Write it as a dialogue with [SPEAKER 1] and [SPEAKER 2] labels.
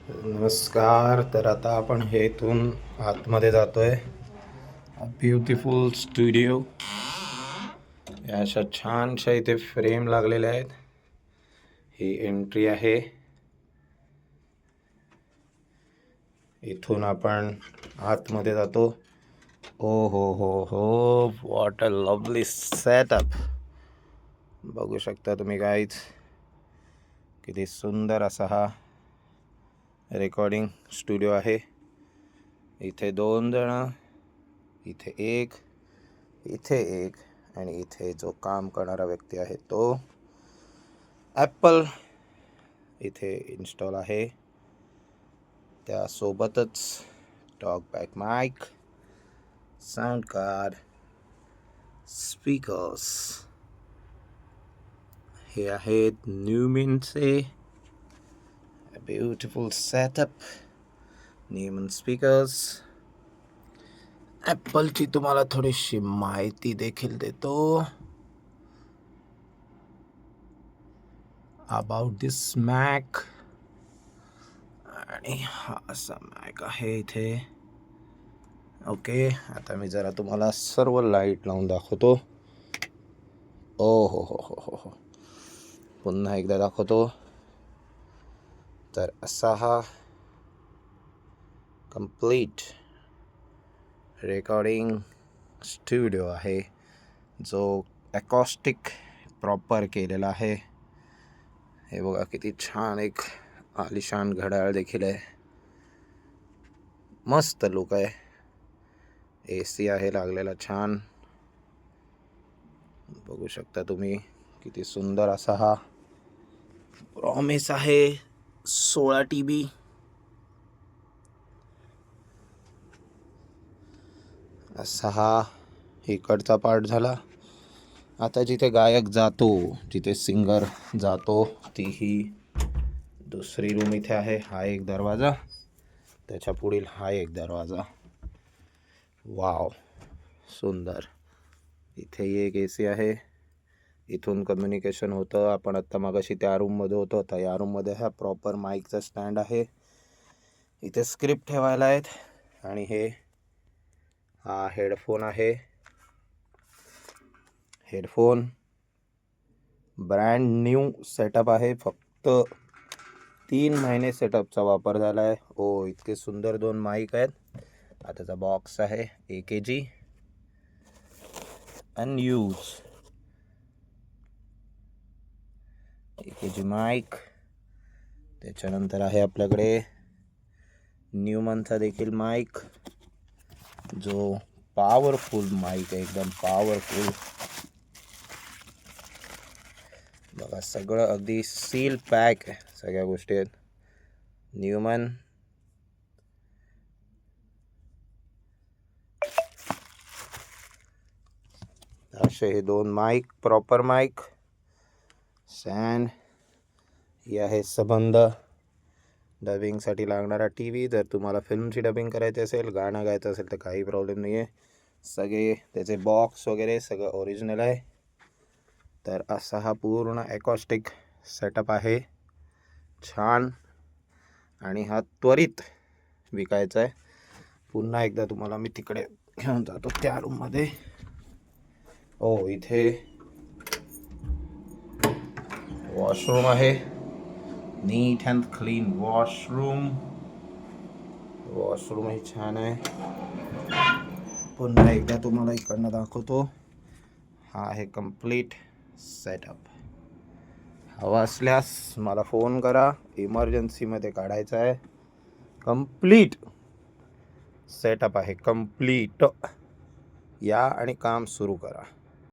[SPEAKER 1] नमस्कार. तर आता आपण हे इथून आतमध्ये जातोय. Beautiful studio. या अशा छानशा इथे फ्रेम लागलेल्या आहेत. ही एंट्री आहे. इथून आपण आतमध्ये जातो. ओ हो, व्हॉट अ लवली सेटअप. बघू शकता तुम्ही गाईज, किती सुंदर असा हा रेकॉर्डिंग स्टुडिओ आहे. इथे 2 जण, इथे एक, इथे एक, आणि इथे जो काम करणारा व्यक्ती आहे तो ॲपल इथे इन्स्टॉल आहे. त्यासोबतच talkback mic, sound card, speakers हे आहेत न्यूमनचे. Beautiful setup. Neumann speakers. ॲपलची तुम्हाला थोडीशी माहिती देखील देतो. About this Mac. आणि हा असा मॅक आहे इथे. ओके, आता मी जरा तुम्हाला सर्व लाईट लावून दाखवतो. ओ हो, पुन्हा एकदा दाखवतो. तर असा हा कंप्लीट रेकॉर्डिंग स्टुडिओ आहे, जो ॲकॉस्टिक प्रॉपर केलेला आहे. हे बघा किती छान एक आलिशान घड्याळ देखील आहे. मस्त लुक आहे. AC आहे लागलेला छान. बघू शकता तुम्ही किती सुंदर असा हा प्रॉमिस आहे. 16 TB. असा हा इकडचा पार्ट झाला. आता जिथे गायक जातो, जिथे सिंगर जातो, ती ही दुसरी रूम इथे आहे. हा एक दरवाजा, त्याच्या पुढील हा एक दरवाजा. वाव, सुंदर. इथे एक AC आहे. इथून कम्युनिकेशन होतं. आपण आत्ता मागाशी त्या रूममध्ये होतो, आता या रूममध्ये हा प्रॉपर माईकचा स्टँड आहे. इथे स्क्रिप्ट ठेवायला आहेत. आणि हा हेडफोन आहे. हेडफोन ब्रँड न्यू सेटअप आहे. फक्त 3 महिने सेटअपचा वापर झाला आहे. ओ, इतके सुंदर 2 माईक आहेत. आताचा बॉक्स आहे AKG अनयूज. AKG mic. त्याच्यानंतर आहे आपल्याकडे न्यूमनचा देखील माईक, जो पॉवरफुल माईक आहे, एकदम पॉवरफुल. बघा, सगळं अगदी सील पॅक आहे, सगळ्या गोष्टी आहेत. न्यूमन. असे हे 2 माईक, प्रॉपर माईक. स्टँड. ही आहे सबंध डबिंगसाठी लागणारा TV. जर तुम्हाला फिल्मची डबिंग करायची असेल, गाणं गायचं असेल, तर काही प्रॉब्लेम नाही आहे. सगळे त्याचे बॉक्स वगैरे सगळं ओरिजिनल आहे. तर असा हा पूर्ण ॲकॉस्टिक सेटअप आहे, छान. आणि हा त्वरित विकायचा आहे. पुन्हा एकदा तुम्हाला मी तिकडे घेऊन जातो, त्या रूममध्ये. ओ, इथे वॉशरूम आहे. नीट अँड क्लीन वॉशरूम ही छान आहे. पुन्हा एकदा तुम्हाला इकडनं दाखवतो. हा आहे कंप्लीट सेटअप. हवा असल्यास मला फोन करा, इमर्जन्सीमध्ये काढायचं आहे. कंप्लीट सेटअप आहे, कंप्लीट. या आणि काम सुरू करा.